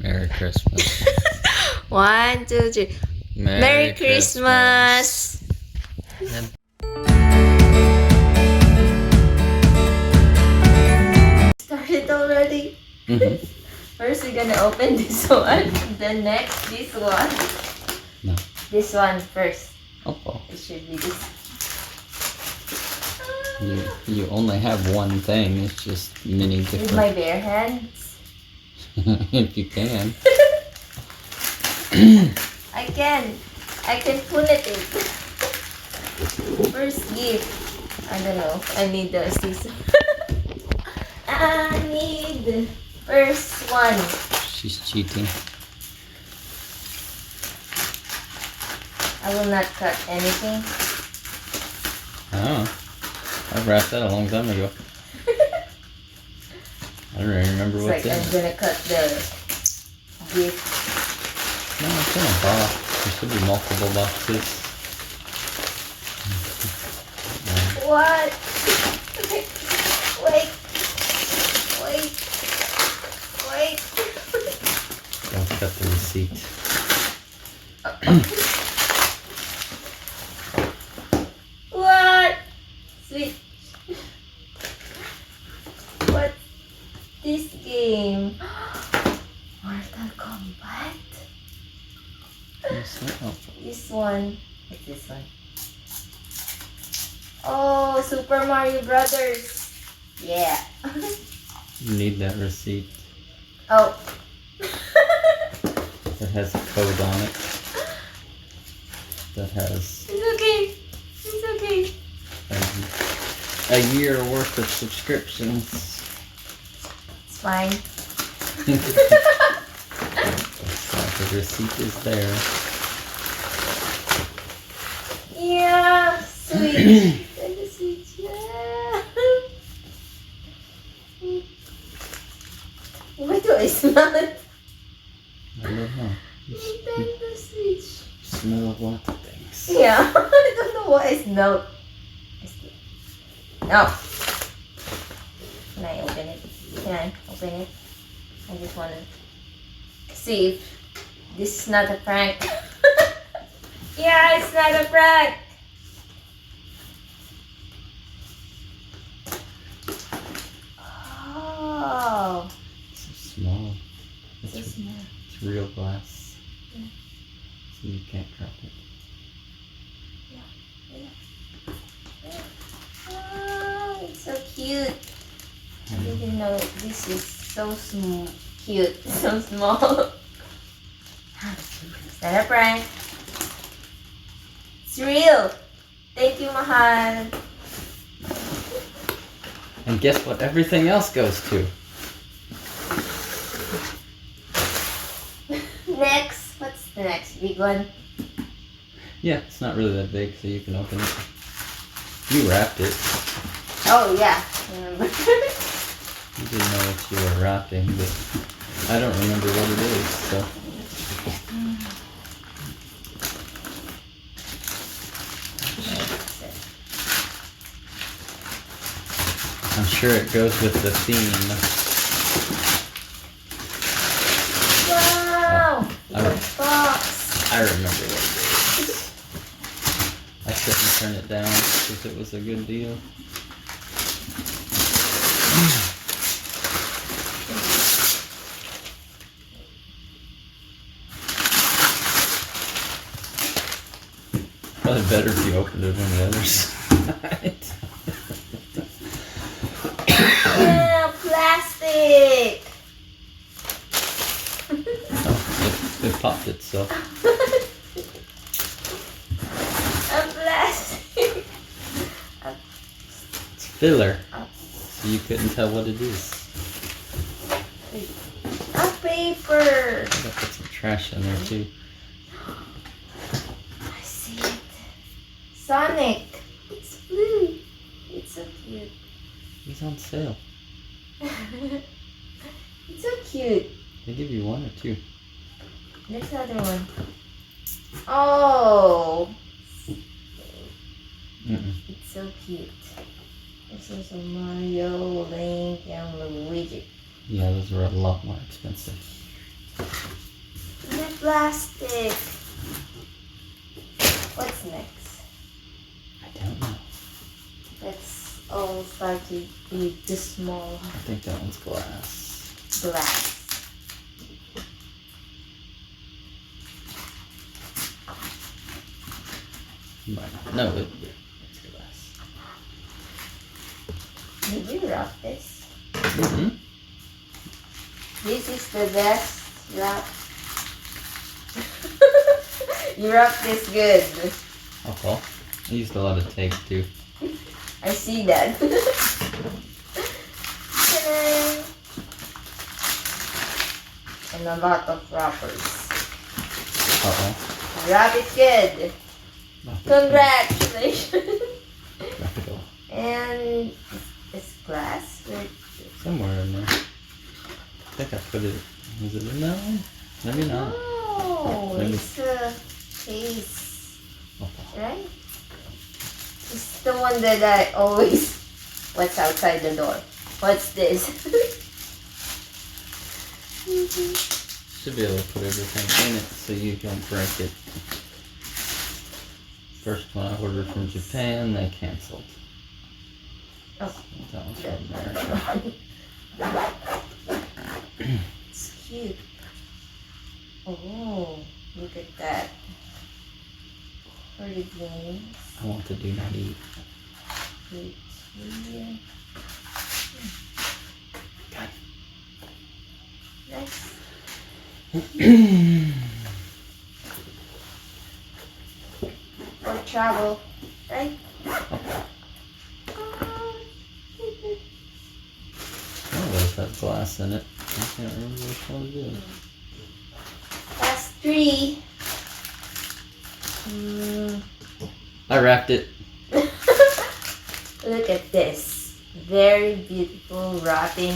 Merry Christmas. 1, 2, 3. Merry Christmas! Started already? Mm-hmm. First, we're gonna open this one. Then next, this one. No. This one first. Oh, It should be this. you only have one thing. It's just many With different. my bare hands. If you can. I can pull it in. First gift. I don't know. I need the scissors. I need the first one. She's cheating. I will not cut anything. Oh. I wrapped that a long time ago. I don't even remember It's what's like in I'm it. gonna cut the gift. No, it's in a box. There should be multiple boxes. What? Wait. Don't cut the receipt. What? Sweet. What? This game? Mortal Kombat? What's that? Oh, This one. What's this one? Oh, Super Mario Brothers. Yeah. you need that receipt. Oh. It has a code on it. That has It's okay. It's okay. a year worth of subscriptions. It's fine. So the receipt is there. Yeah. Switch. Take the Switch. Yeah. Why do I smell it? I don't know. You Nintendo Switch. smell a lot of things. Yeah. I don't know what I smell. No. Can I open it? Can I open it? I just want to see if this is not a prank. Yeah, it's not a prank. Oh. It's so small. It's so small. It's real glass. Yeah. So you can't crack it. Oh, it's so cute. I didn't know this is so small. Cute. So small. It's not a prank. It's real. Thank you, Mahal. And guess what everything else goes to? Next. What's the next big one? Yeah, it's not really that big, so you can open it. You wrapped it. Oh, yeah. Remember. You didn't know what you were wrapping, but I don't remember what it is, so. I'm sure it goes with the theme. Wow. I Your re- box. I remember what it is. I couldn't turn it down because it was a good deal. Probably better if you opened it on the other side. Yeah, plastic. Oh, it popped itself. A plastic. It's filler, so you couldn't tell what it is. A paper. I gotta put some trash in there too. I see it. Sonic. It's blue. It's so cute. He's on sale. It's so cute. They give you one or two. There's another one. Oh. It's so cute. There's also Mario, Link, and Luigi. Yeah, those are a lot more expensive. plastic. What's next? I don't know. Let's all start to be the small I think that one's glass. glass. No, it's glass. Did you wrap this? Mm-hmm. This is the best wrap. You wrap this good. Okay. I used a lot of tape too. I see that. Ta-da! And a lot of wrappers. Uh-oh. Wrap it good. Congratulations. Wrap it all. And it's glass with Somewhere in there. I think I put it. Is it in that one? Maybe not. oh, Maybe. it's a case, Okay. right? It's the one that I always. What's outside the door? What's this? Should be able to put everything in it so you don't break it. First one I ordered from Japan, they canceled. Oh. That one's from America. It's cute. Oh, look at that. For the games. I want to do not eat. Wait here. God. Nice. For travel, right? One of those has glass in it. I can't remember which one it is. That's 3. I wrapped it. Look at this. Very beautiful wrapping.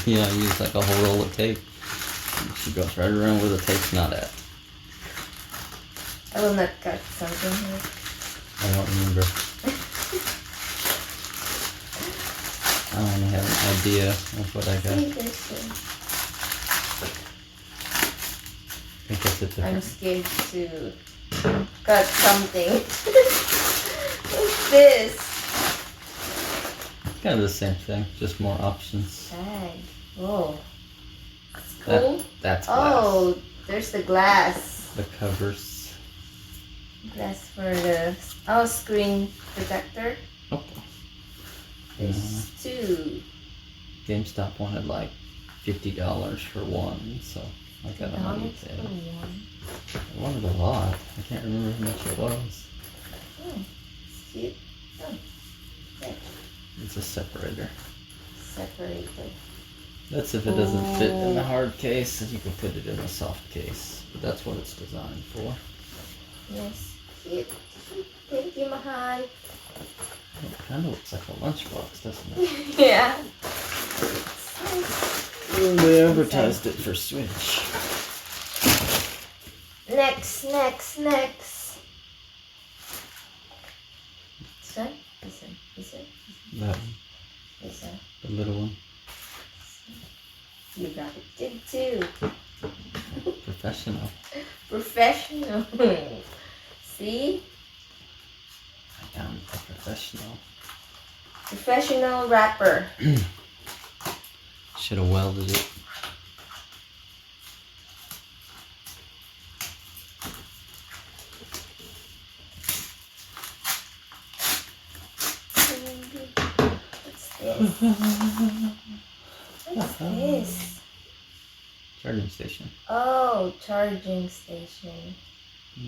Yeah, I used like a whole roll of tape. She goes right around where the tape's not at. I will not cut something here. I don't remember. I only have an idea of what I got. See this one. I think that's a I'm different. scared to cut something. What's this? Kind of the same thing, just more options. Bag. Whoa. That's That- cool. That's glass. Oh, there's the glass. The covers. Glass for the screen protector. Oh. There's 2. GameStop wanted like $50 for one, so I got a money $50 pay. for one. I wanted a lot. I can't remember how much it was. Oh, it's cute. Oh, there. It's a separator. Separated. That's if it doesn't fit in the hard case, then you can put it in the soft case. But that's what it's designed for. Yes, cute. Thank you, Mahal. It kind of looks like a lunchbox, doesn't it? Yeah. They advertised it for Switch. Next. This one? This one? That one, This one. the little one. You got it good too. Professional. Professional. See? I am a professional. Professional rapper. Should have welded it. What's this? Charging station. Oh, charging station.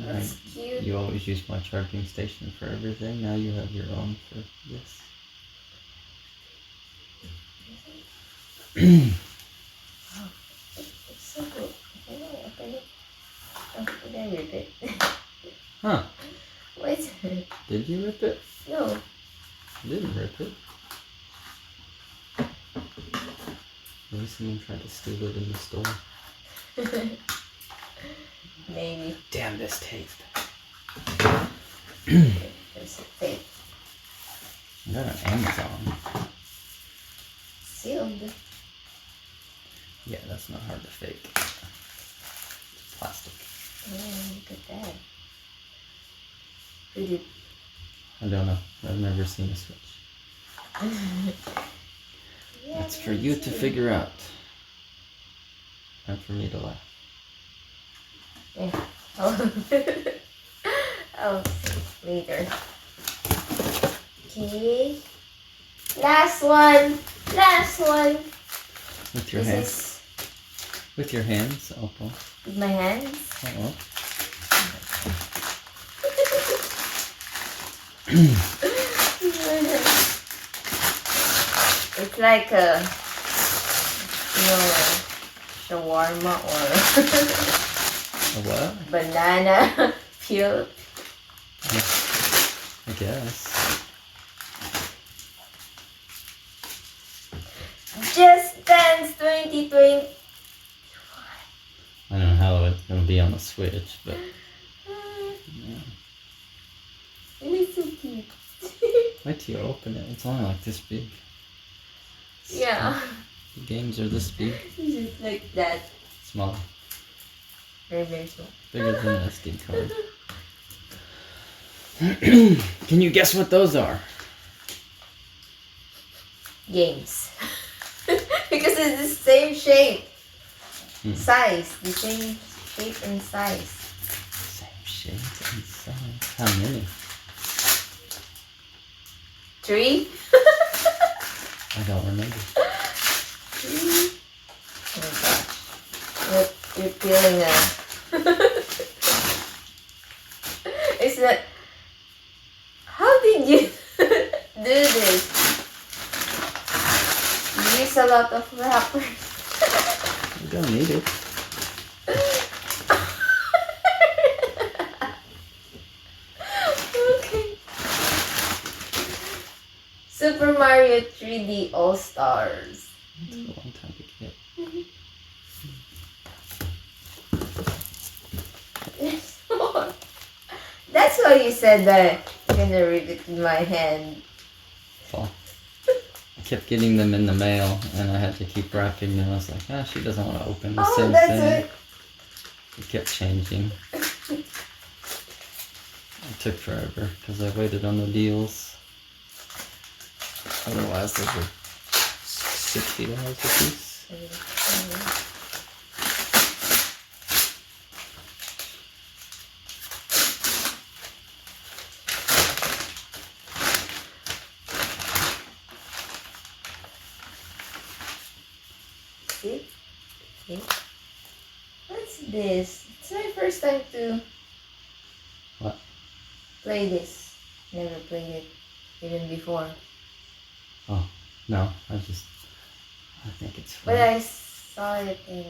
Right. That's cute. You always use my charging station for everything. Now you have your own for this. Oh, it's so good. Open it. Oh, did I rip it? Huh. Wait. Did you rip it? No. You didn't rip it. Maybe someone tried to steal it in the store. Maybe. Damn this tape. There's a tape. I got on Amazon. Sealed. Yeah, that's not hard to fake. It's plastic. Look at that. Who did? I don't know. I've never seen a switch. Yeah, That's for you to figure out. Not for me to laugh. Yeah. Oh. I'll see later. Okay. Last one. Last one. With your This hands. is With your hands, Opal. with my hands. Oh. It's like a, shawarma or A what? banana peel. I guess. Just Dance 2020. I don't know how it's gonna be on the Switch, but yeah. It is so cute. Wait till you open it. It's only like this big. Yeah. The games are this big. Just like that. Small. Very, very small. Bigger than an SD card. Can you guess what those are? Games. Because it's the same shape. Size. The same shape and size. Same shape and size. How many? 3? I don't remember. 3? Oh my gosh. You're peeling a... It's that... How did you do this? You use a lot of wrapper. You don't need it. Okay. Super Mario 3D All Stars. It took a long time to get. There's more. That's why you said that I'm gonna read it in my hand. Well, I kept getting them in the mail, and I had to keep wrapping them. I was like, she doesn't want to open the same that's thing. it. It kept changing. It took forever because I waited on the deals. Otherwise, those were $60 a piece. See? Okay. What's this? It's my first time to What? play this. Never played it even before. No, I think it's fun. But I saw it in...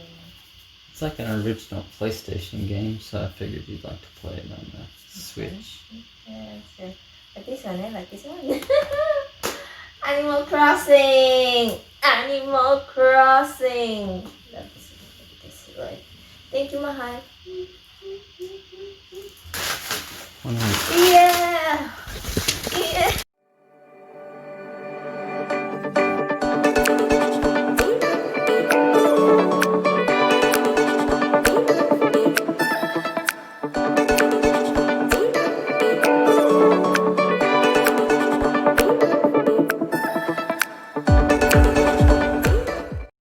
It's like an original PlayStation game, so I figured you'd like to play it on the Switch. Yeah, sure. But this one, I like this one. Animal Crossing! Animal Crossing! That's this way. Thank you, Mahal. Alright. Yeah!